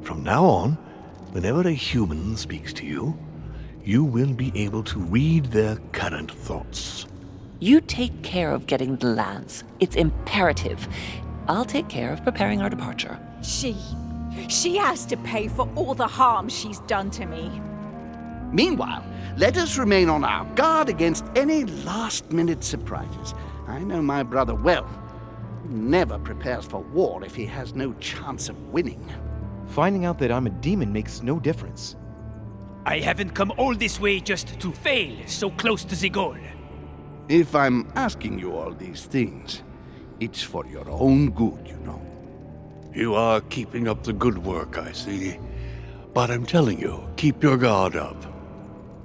From now on, whenever a human speaks to you, you will be able to read their current thoughts. You take care of getting the lance. It's imperative. I'll take care of preparing our departure. She has to pay for all the harm she's done to me. Meanwhile, let us remain on our guard against any last-minute surprises. I know my brother well. He never prepares for war if he has no chance of winning. Finding out that I'm a demon makes no difference. I haven't come all this way just to fail so close to the goal. If I'm asking you all these things, it's for your own good, you know. You are keeping up the good work, I see. But I'm telling you, keep your guard up.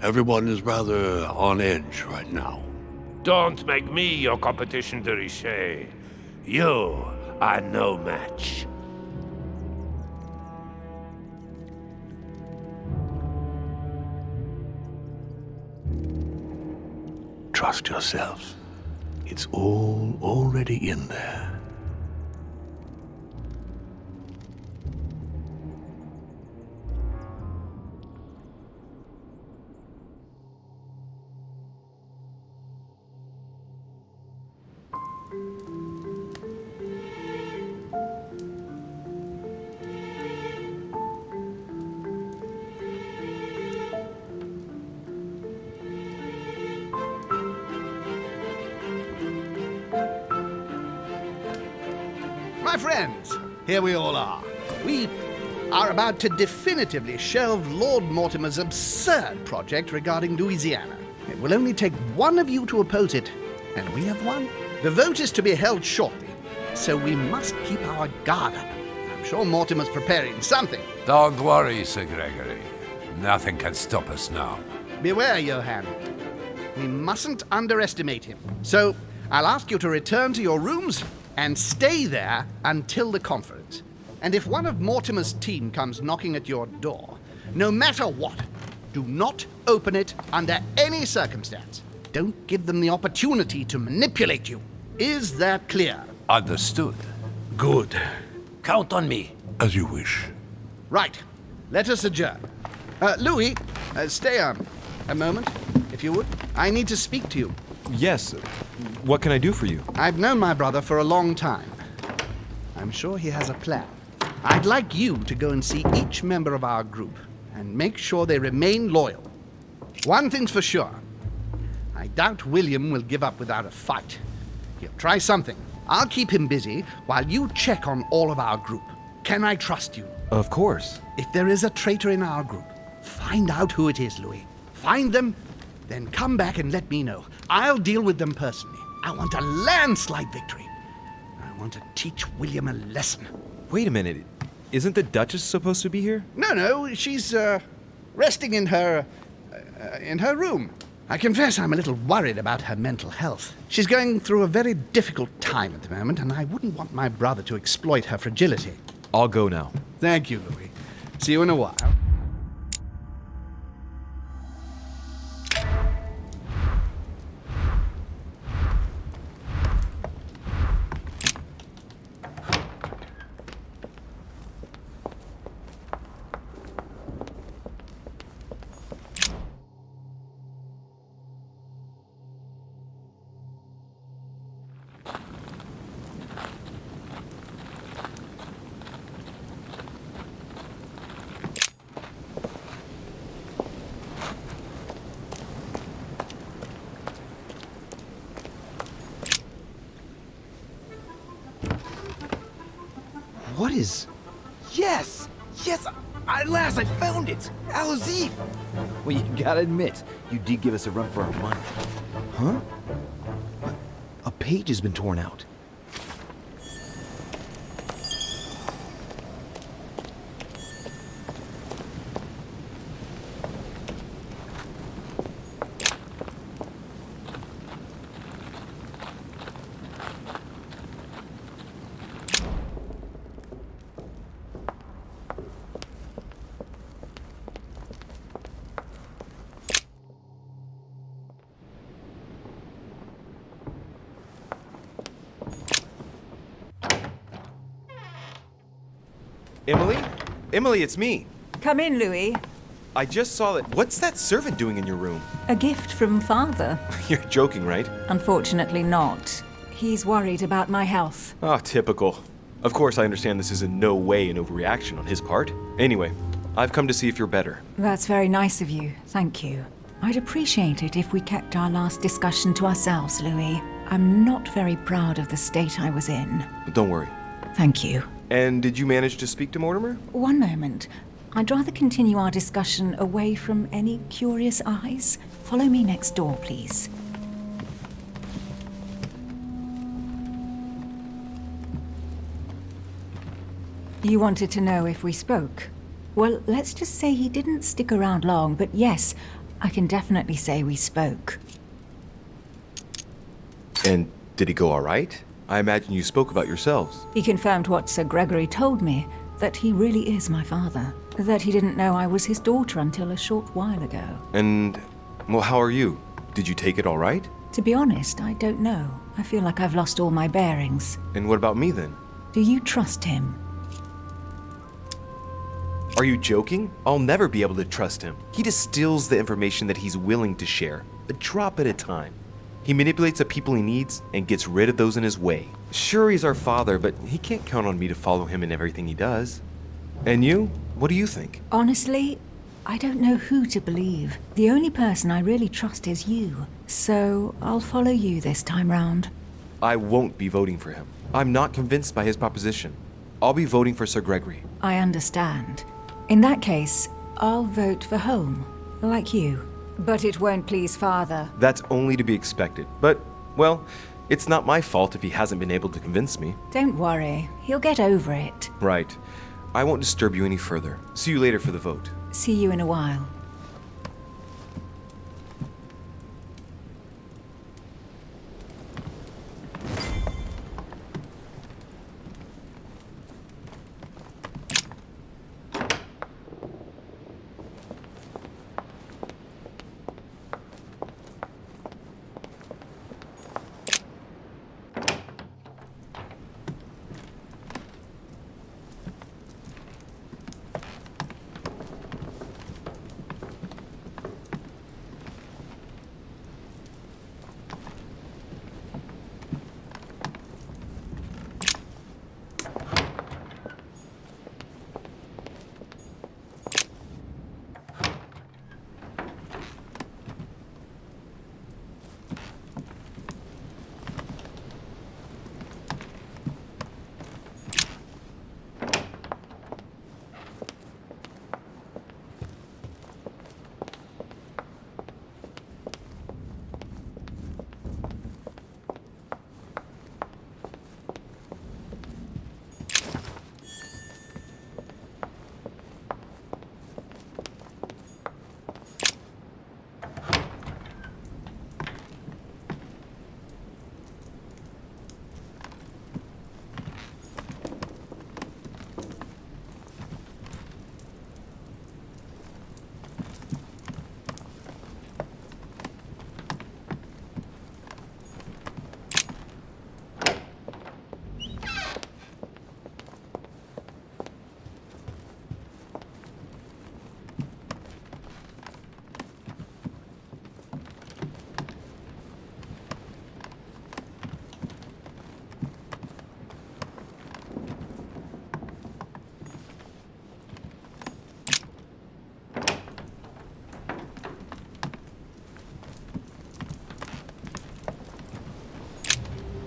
Everyone is rather on edge right now. Don't make me your competition, de Richet. You are no match. Trust yourself. It's all already in there. My friends, here we all are. We are about to definitively shelve Lord Mortimer's absurd project regarding Louisiana. It will only take one of you to oppose it, and we have won. The vote is to be held shortly, so we must keep our guard up. I'm sure Mortimer's preparing something. Don't worry, Sir Gregory. Nothing can stop us now. Beware, Johann. We mustn't underestimate him. So, I'll ask you to return to your rooms and stay there until the conference. And if one of Mortimer's team comes knocking at your door, no matter what, do not open it under any circumstance. Don't give them the opportunity to manipulate you. Is that clear? Understood. Good. Count on me. As you wish. Right. Let us adjourn. Louis, stay on a moment, if you would. I need to speak to you. Yes. What can I do for you? I've known my brother for a long time. I'm sure he has a plan. I'd like you to go and see each member of our group and make sure they remain loyal. One thing's for sure. I doubt William will give up without a fight. He'll try something. I'll keep him busy while you check on all of our group. Can I trust you? Of course. If there is a traitor in our group, find out who it is, Louis. Find them, then come back and let me know. I'll deal with them personally. I want a landslide victory. I want to teach William a lesson. Wait a minute. Isn't the Duchess supposed to be here? No, she's resting in her room. I confess I'm a little worried about her mental health. She's going through a very difficult time at the moment, and I wouldn't want my brother to exploit her fragility. I'll go now. Thank you, Louis. See you in a while. What is... Yes! At last I found it! Al-Azif! Well, you gotta admit, you did give us a run for our money. Huh? A page has been torn out. Emily? Emily, it's me. Come in, Louis. I just saw that. What's that servant doing in your room? A gift from father. You're joking, right? Unfortunately not. He's worried about my health. Ah, typical. Of course, I understand this is in no way an overreaction on his part. Anyway, I've come to see if you're better. That's very nice of you. Thank you. I'd appreciate it if we kept our last discussion to ourselves, Louis. I'm not very proud of the state I was in. Don't worry. Thank you. And did you manage to speak to Mortimer? One moment. I'd rather continue our discussion away from any curious eyes. Follow me next door, please. You wanted to know if we spoke? Well, let's just say he didn't stick around long, but yes, I can definitely say we spoke. And did he go all right? I imagine you spoke about yourselves. He confirmed what Sir Gregory told me, that he really is my father. That he didn't know I was his daughter until a short while ago. And, well, how are you? Did you take it all right? To be honest, I don't know. I feel like I've lost all my bearings. And what about me then? Do you trust him? Are you joking? I'll never be able to trust him. He distills the information that he's willing to share, a drop at a time. He manipulates the people he needs and gets rid of those in his way. Sure, he's our father, but he can't count on me to follow him in everything he does. And you? What do you think? Honestly, I don't know who to believe. The only person I really trust is you. So I'll follow you this time round. I won't be voting for him. I'm not convinced by his proposition. I'll be voting for Sir Gregory. I understand. In that case, I'll vote for Home, like you. But it won't please Father. That's only to be expected. But, well, it's not my fault if he hasn't been able to convince me. Don't worry, he'll get over it. Right. I won't disturb you any further. See you later for the vote. See you in a while.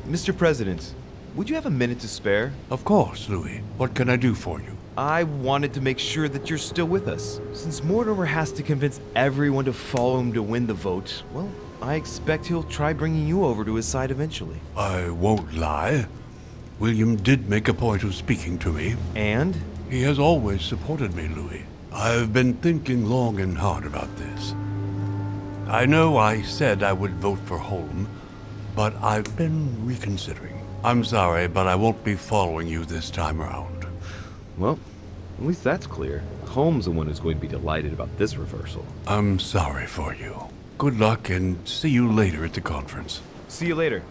Mr. President, would you have a minute to spare? Of course, Louis. What can I do for you? I wanted to make sure that you're still with us. Since Mortimer has to convince everyone to follow him to win the vote, well, I expect he'll try bringing you over to his side eventually. I won't lie. William did make a point of speaking to me. And? He has always supported me, Louis. I've been thinking long and hard about this. I know I said I would vote for Holm, but I've been reconsidering. I'm sorry, but I won't be following you this time around. Well, at least that's clear. Holmes the one who's going to be delighted about this reversal. I'm sorry for you. Good luck and see you later at the conference. See you later.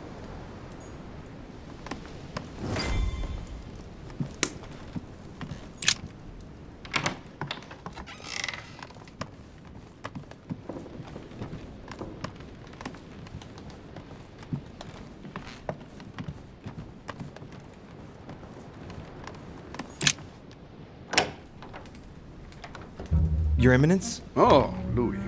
Your Eminence? Oh, Louis.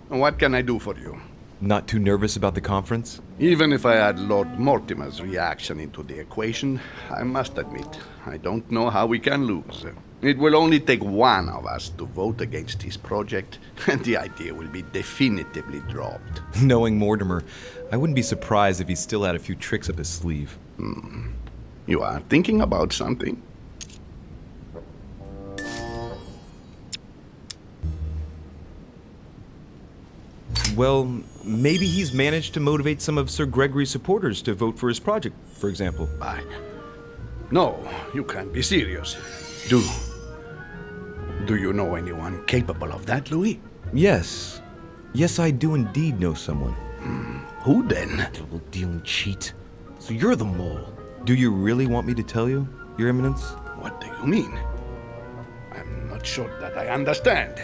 What can I do for you? Not too nervous about the conference? Even if I add Lord Mortimer's reaction into the equation, I must admit, I don't know how we can lose. It will only take one of us to vote against his project, and the idea will be definitively dropped. Knowing Mortimer, I wouldn't be surprised if he still had a few tricks up his sleeve. You are thinking about something? Well, maybe he's managed to motivate some of Sir Gregory's supporters to vote for his project, for example. No, you can't be serious. Do you know anyone capable of that, Louis? Yes. Yes, I do indeed know someone. Who then? Double-dealing cheat. So you're the mole. Do you really want me to tell you, Your Eminence? What do you mean? I'm not sure that I understand.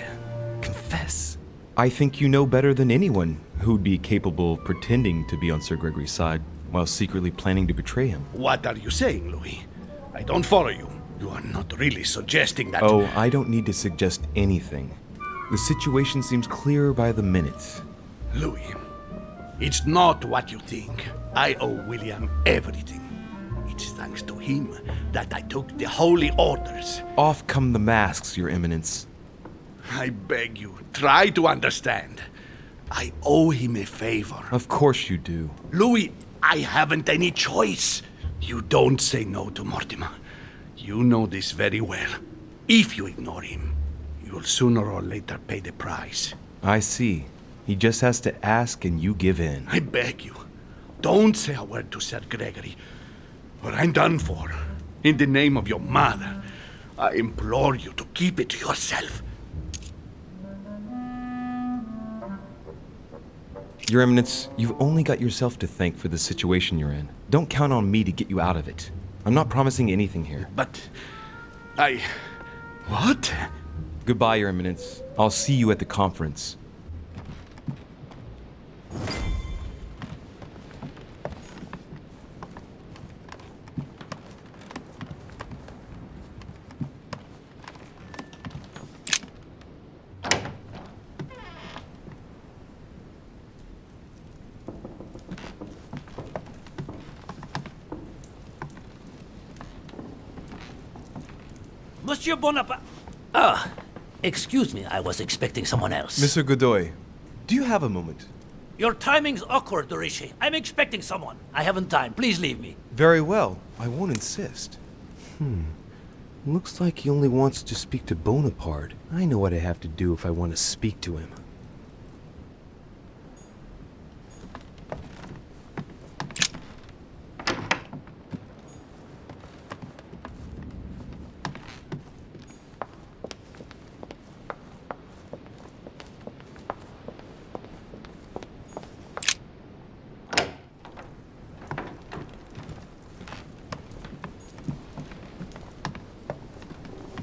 Confess. I think you know better than anyone who'd be capable of pretending to be on Sir Gregory's side while secretly planning to betray him. What are you saying, Louis? I don't follow you. You are not really suggesting that... Oh, I don't need to suggest anything. The situation seems clearer by the minute. Louis, it's not what you think. I owe William everything. It's thanks to him that I took the holy orders. Off come the masks, Your Eminence. I beg you, try to understand. I owe him a favor. Of course you do. Louis, I haven't any choice. You don't say no to Mortimer. You know this very well. If you ignore him, you'll sooner or later pay the price. I see. He just has to ask and you give in. I beg you, don't say a word to Sir Gregory, or I'm done for. In the name of your mother, I implore you to keep it to yourself. Your Eminence, you've only got yourself to thank for the situation you're in. Don't count on me to get you out of it. I'm not promising anything here. But What? Goodbye, Your Eminence. I'll see you at the conference. Monsieur Bonaparte. Excuse me, I was expecting someone else. Mr. Godoy, do you have a moment? Your timing's awkward, Dorishi. I'm expecting someone. I haven't time. Please leave me. Very well. I won't insist. Looks like he only wants to speak to Bonaparte. I know what I have to do if I want to speak to him.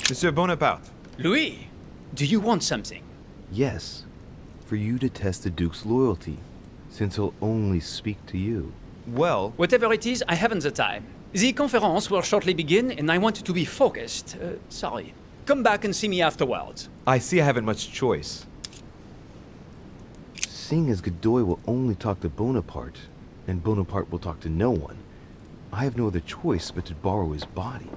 Monsieur Bonaparte. Louis, do you want something? Yes, for you to test the Duke's loyalty, since he'll only speak to you. Well, Whatever it is, I haven't the time. The conference will shortly begin, and I want to be focused. Sorry. Come back and see me afterwards. I see I haven't much choice. Seeing as Godoy will only talk to Bonaparte, and Bonaparte will talk to no one, I have no other choice but to borrow his body.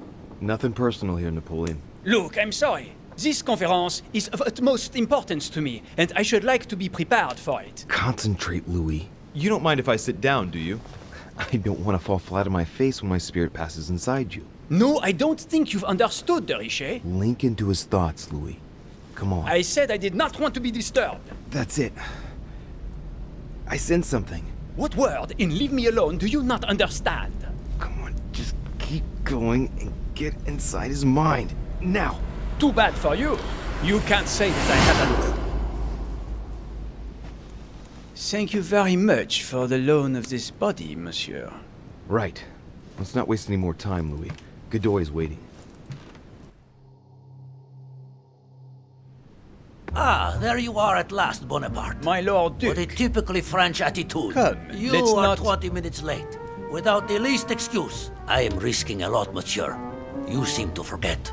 Nothing personal here, Napoleon. Look, I'm sorry. This conference is of utmost importance to me, and I should like to be prepared for it. Concentrate, Louis. You don't mind if I sit down, do you? I don't want to fall flat on my face when my spirit passes inside you. No, I don't think you've understood, Dorishi. Link into his thoughts, Louis. Come on. I said I did not want to be disturbed. That's it. I sense something. What word in leave me alone do you not understand? Come on, just keep going and get inside his mind. Now! Too bad for you. You can't say that I haven't. Thank you very much for the loan of this body, monsieur. Right. Let's not waste any more time, Louis. Godoy is waiting. Ah, there you are at last, Bonaparte. My Lord Duke. What a typically French attitude. Come, you let's are not... 20 minutes late. Without the least excuse. I am risking a lot, monsieur. You seem to forget.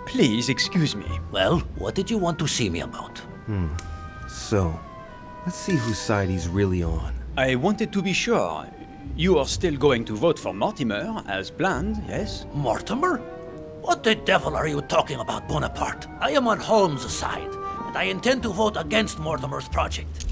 Please excuse me. Well, what did you want to see me about? So, let's see whose side he's really on. I wanted to be sure. You are still going to vote for Mortimer, as planned, yes? Mortimer? What the devil are you talking about, Bonaparte? I am on Holmes' side, and I intend to vote against Mortimer's project.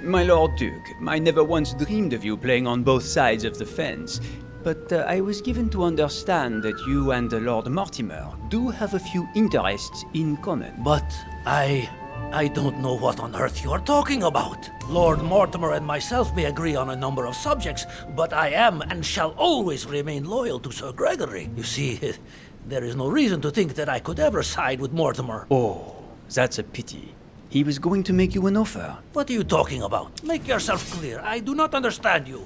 My Lord Duke, I never once dreamed of you playing on both sides of the fence. But I was given to understand that you and Lord Mortimer do have a few interests in common. But I don't know what on earth you are talking about. Lord Mortimer and myself may agree on a number of subjects, but I am and shall always remain loyal to Sir Gregory. You see, there is no reason to think that I could ever side with Mortimer. Oh, that's a pity. He was going to make you an offer. What are you talking about? Make yourself clear. I do not understand you.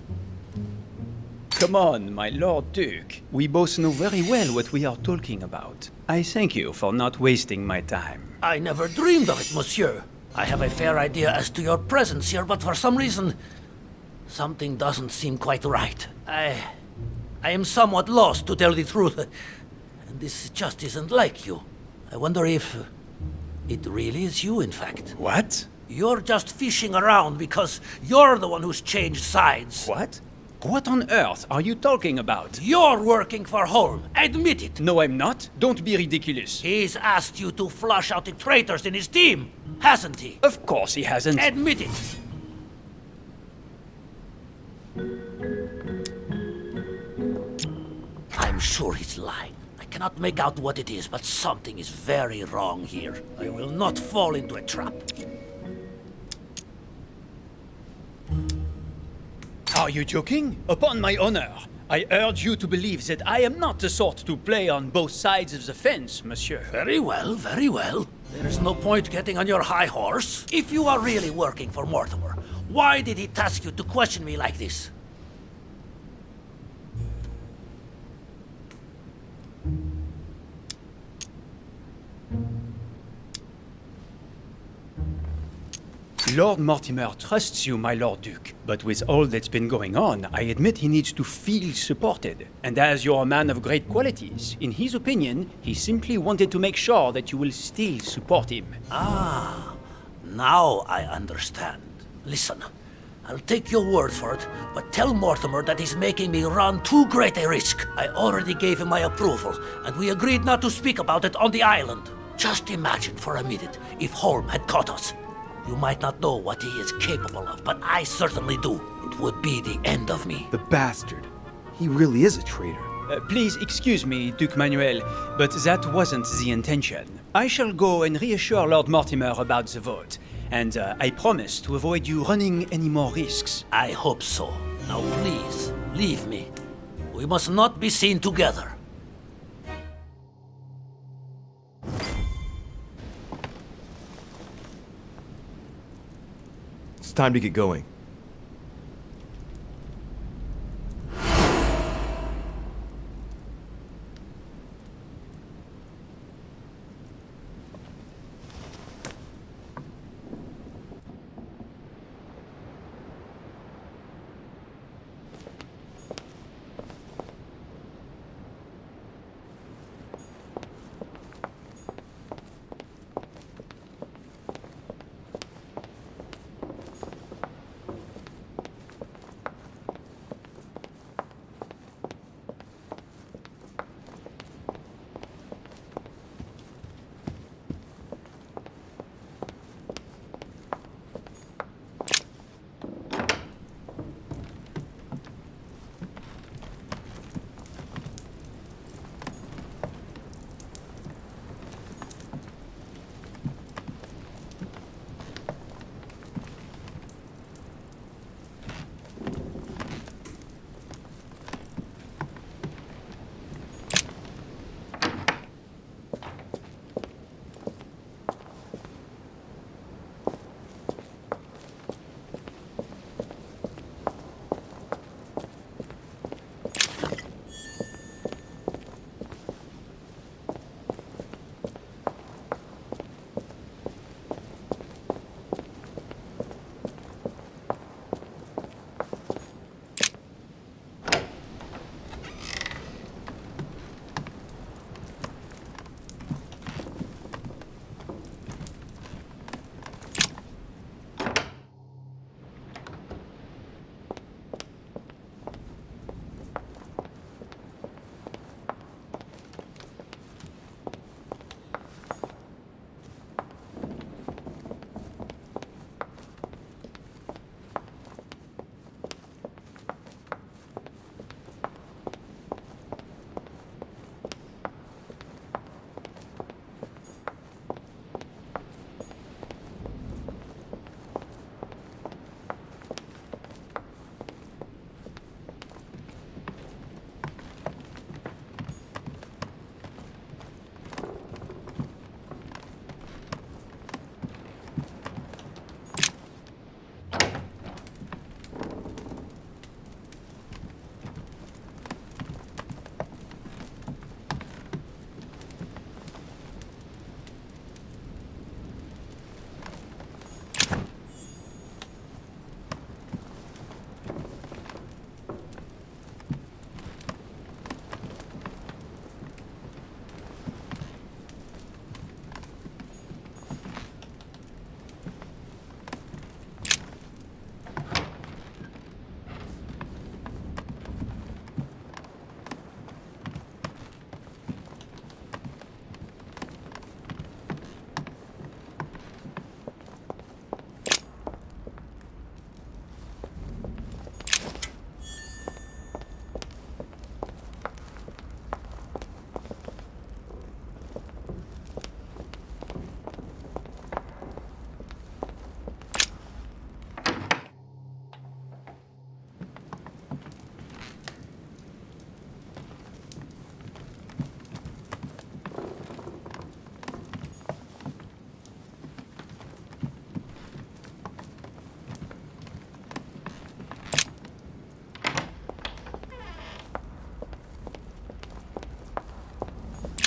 Come on, my Lord Duke. We both know very well what we are talking about. I thank you for not wasting my time. I never dreamed of it, monsieur. I have a fair idea as to your presence here, but for some reason, something doesn't seem quite right. I am somewhat lost, to tell the truth. And this just isn't like you. I wonder if it really is you, in fact. What? You're just fishing around because you're the one who's changed sides. What? What on earth are you talking about? You're working for Holm. Admit it. No, I'm not. Don't be ridiculous. He's asked you to flush out the traitors in his team, hasn't he? Of course he hasn't. Admit it. I'm sure he's lying. I cannot make out what it is, but something is very wrong here. I will not fall into a trap. Are you joking? Upon my honor, I urge you to believe that I am not the sort to play on both sides of the fence, monsieur. Very well, very well. There is no point getting on your high horse. If you are really working for Mortimer, why did he task you to question me like this? Lord Mortimer trusts you, my Lord Duke. But with all that's been going on, I admit he needs to feel supported. And as you're a man of great qualities, in his opinion, he simply wanted to make sure that you will still support him. Ah, now I understand. Listen, I'll take your word for it, but tell Mortimer that he's making me run too great a risk. I already gave him my approval, and we agreed not to speak about it on the island. Just imagine for a minute if Holm had caught us. You might not know what he is capable of, but I certainly do. It would be the end of me. The bastard. He really is a traitor. Please excuse me, Duke Manuel, but that wasn't the intention. I shall go and reassure Lord Mortimer about the vote, and I promise to avoid you running any more risks. I hope so. Now please, leave me. We must not be seen together. It's time to get going.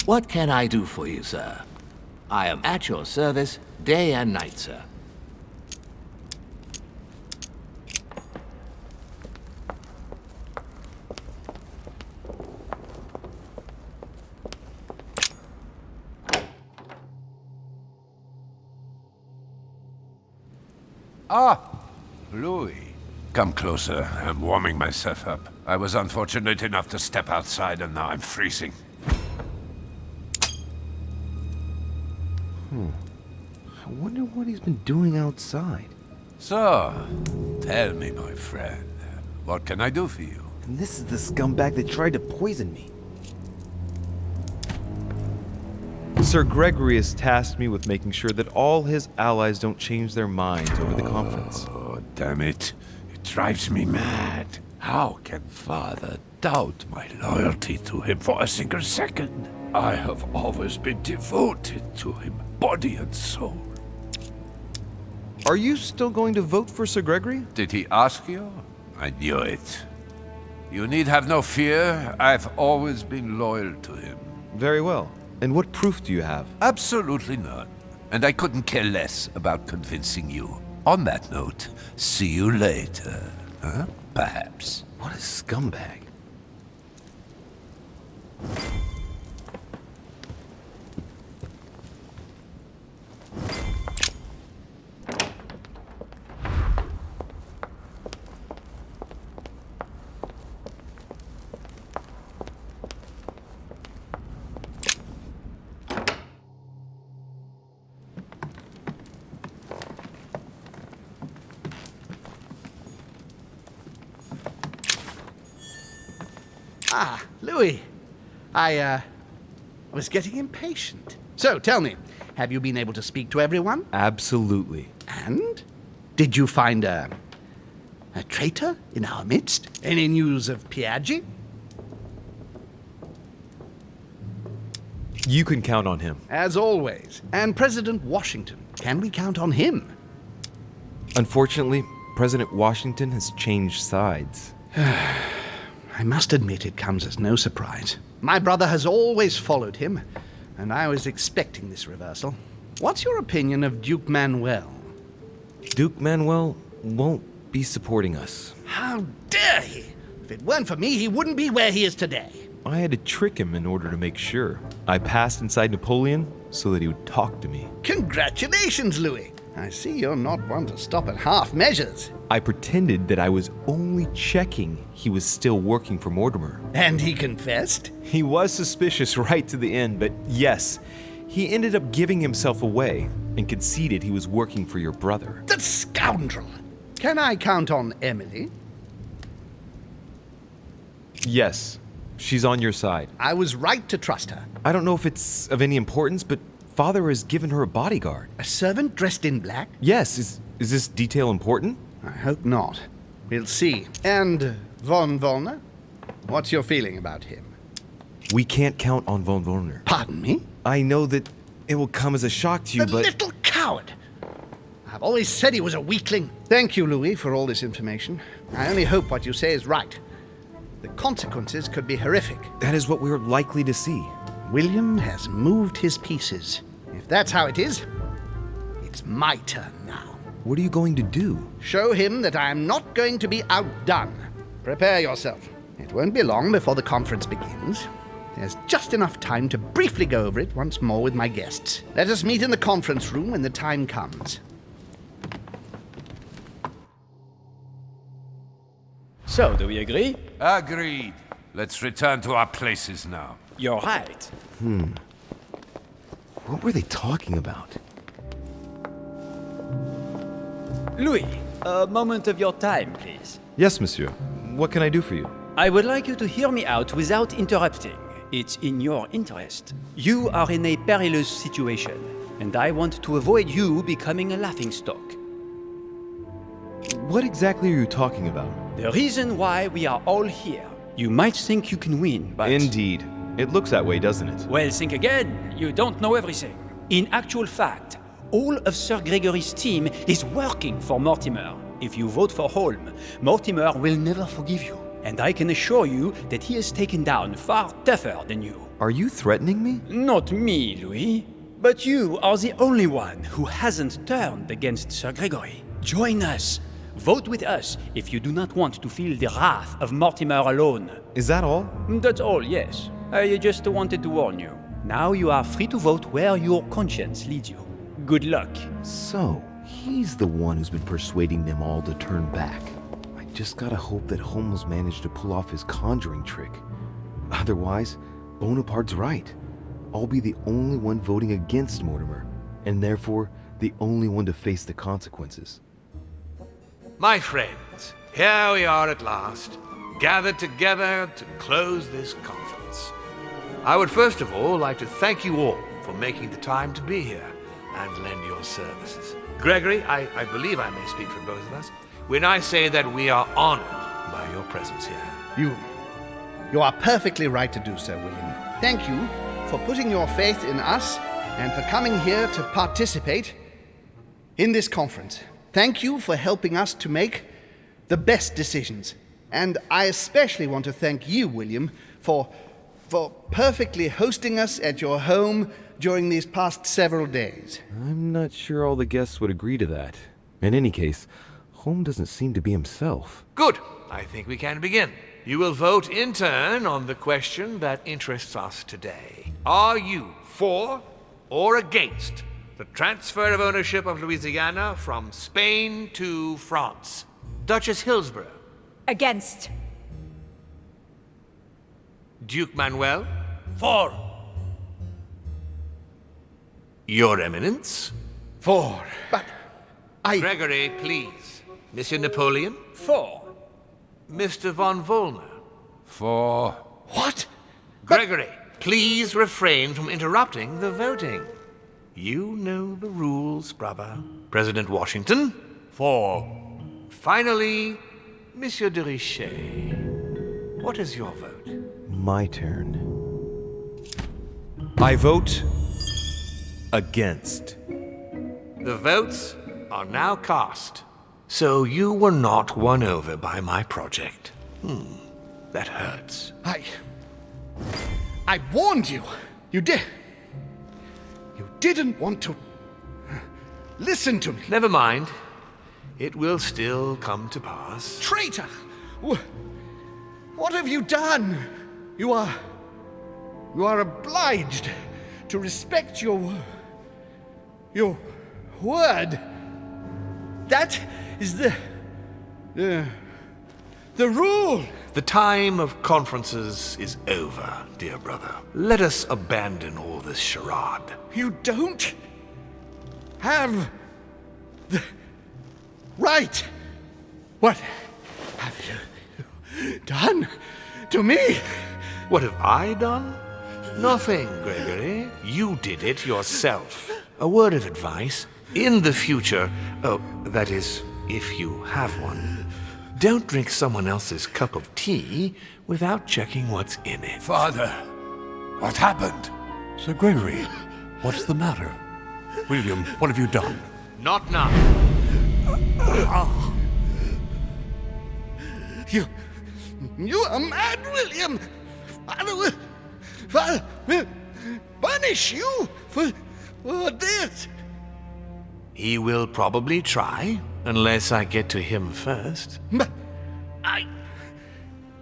What can I do for you, sir? I am at your service day and night, sir. Ah, Louis. Come closer. I'm warming myself up. I was unfortunate enough to step outside and now I'm freezing. I wonder what he's been doing outside. So, tell me, my friend, what can I do for you? And this is the scumbag that tried to poison me. Sir Gregory has tasked me with making sure that all his allies don't change their minds over the conference. Oh, damn it. It drives me mad. How can Father doubt my loyalty to him for a single second? I have always been devoted to him, body and soul. Are you still going to vote for Sir Gregory? Did he ask you? I knew it. You need have no fear. I've always been loyal to him. Very well. And what proof do you have? Absolutely none. And I couldn't care less about convincing you. On that note, see you later. Huh? Perhaps. What a scumbag. Ah, Louis. I was getting impatient. So, tell me, have you been able to speak to everyone? Absolutely. And? Did you find a traitor in our midst? Any news of Piaggi? You can count on him. As always. And President Washington, can we count on him? Unfortunately, President Washington has changed sides. I must admit it comes as no surprise. My brother has always followed him, and I was expecting this reversal. What's your opinion of Duke Manuel? Duke Manuel won't be supporting us. How dare he! If it weren't for me, he wouldn't be where he is today. I had to trick him in order to make sure. I passed inside Napoleon so that he would talk to me. Congratulations, Louis! I see you're not one to stop at half measures. I pretended that I was only checking he was still working for Mortimer. And he confessed? He was suspicious right to the end, but yes, he ended up giving himself away and conceded he was working for your brother. The scoundrel! Can I count on Emily? Yes, she's on your side. I was right to trust her. I don't know if it's of any importance, but Father has given her a bodyguard. A servant dressed in black? Yes, is this detail important? I hope not. We'll see. And von Wollner? What's your feeling about him? We can't count on von Wollner. Pardon me? I know that it will come as a shock to you, The but... little coward! I've always said he was a weakling. Thank you, Louis, for all this information. I only hope what you say is right. The consequences could be horrific. That is what we're likely to see. William has moved his pieces. If that's how it is, it's my turn now. What are you going to do? Show him that I am not going to be outdone. Prepare yourself. It won't be long before the conference begins. There's just enough time to briefly go over it once more with my guests. Let us meet in the conference room when the time comes. So, do we agree? Agreed. Let's return to our places now. You're right. What were they talking about? Louis, a moment of your time, please. Yes, monsieur. What can I do for you? I would like you to hear me out without interrupting. It's in your interest. You are in a perilous situation, and I want to avoid you becoming a laughingstock. What exactly are you talking about? The reason why we are all here. You might think you can win, but... Indeed. It looks that way, doesn't it? Well, think again. You don't know everything. In actual fact, all of Sir Gregory's team is working for Mortimer. If you vote for Holm, Mortimer will never forgive you. And I can assure you that he is taken down far tougher than you. Are you threatening me? Not me, Louis. But you are the only one who hasn't turned against Sir Gregory. Join us. Vote with us if you do not want to feel the wrath of Mortimer alone. Is that all? That's all, yes. I just wanted to warn you. Now you are free to vote where your conscience leads you. Good luck. So, he's the one who's been persuading them all to turn back. I just gotta hope that Holmes managed to pull off his conjuring trick. Otherwise, Bonaparte's right. I'll be the only one voting against Mortimer, and therefore the only one to face the consequences. My friends, here we are at last, gathered together to close this conference. I would first of all like to thank you all for making the time to be here and lend your services. Gregory, I believe I may speak for both of us when I say that we are honored by your presence here. You are perfectly right to do so, William. Thank you for putting your faith in us and for coming here to participate in this conference. Thank you for helping us to make the best decisions. And I especially want to thank you, William, for perfectly hosting us at your home during these past several days. I'm not sure all the guests would agree to that. In any case, Holmes doesn't seem to be himself. Good. I think we can begin. You will vote in turn on the question that interests us today. Are you for or against the transfer of ownership of Louisiana from Spain to France? Duchess Hillsborough. Against. Duke Manuel. For. Your Eminence. For. But I... Gregory, please. Monsieur Napoleon. For. Mr. von Volner. For. What? Gregory, please refrain from interrupting the voting. You know the rules, brother. President Washington. For. Finally, Monsieur de Richet. What is your vote? My turn. I vote against. The votes are now cast. So you were not won over by my project. That hurts. I warned you. You didn't want to listen to me. Never mind. It will still come to pass. Traitor! What have you done? You are obliged to respect your word. That is the rule. The time of conferences is over, dear brother. Let us abandon all this charade. You don't have the right. What have you done to me? What have I done? Nothing, Gregory. You did it yourself. A word of advice. In the future, that is, if you have one, don't drink someone else's cup of tea without checking what's in it. Father, what happened? Sir Gregory, what's the matter? William, what have you done? Not now. You are mad, William. Father will punish you for this. He will probably try, unless I get to him first. But I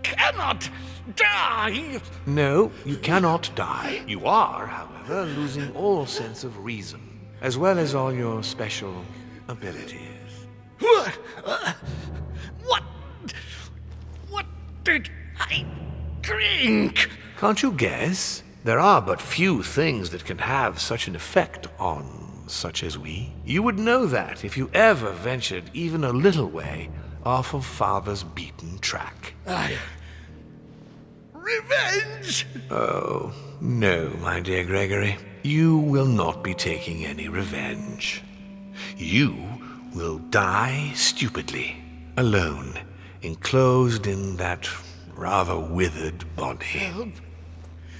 cannot die. No, you cannot die. You are, however, losing all sense of reason, as well as all your special abilities. What did I drink? Can't you guess? There are but few things that can have such an effect on such as we. You would know that if you ever ventured even a little way off of Father's beaten track. Revenge! Oh, no, my dear Gregory. You will not be taking any revenge. You will die stupidly, alone, enclosed in that rather withered body.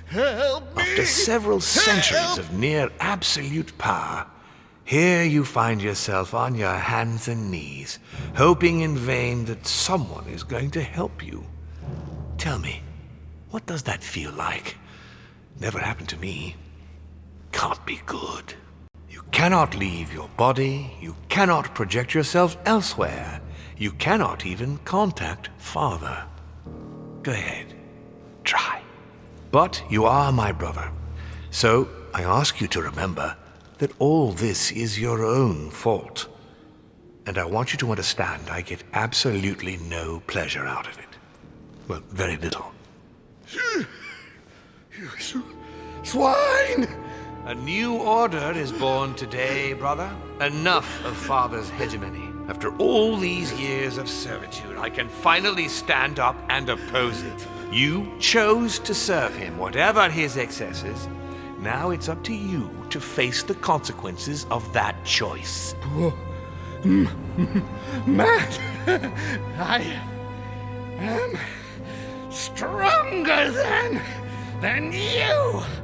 Help me! After several centuries of near absolute power, here you find yourself on your hands and knees, hoping in vain that someone is going to help you. Tell me, what does that feel like? Never happened to me. Can't be good. You cannot leave your body. You cannot project yourself elsewhere. You cannot even contact Father. Go ahead. Try. But you are my brother. So I ask you to remember that all this is your own fault. And I want you to understand I get absolutely no pleasure out of it. Well, very little. You swine! A new order is born today, brother. Enough of Father's hegemony. After all these years of servitude, I can finally stand up and oppose it. You chose to serve him, whatever his excesses. Now it's up to you to face the consequences of that choice. Matt, I am stronger than you.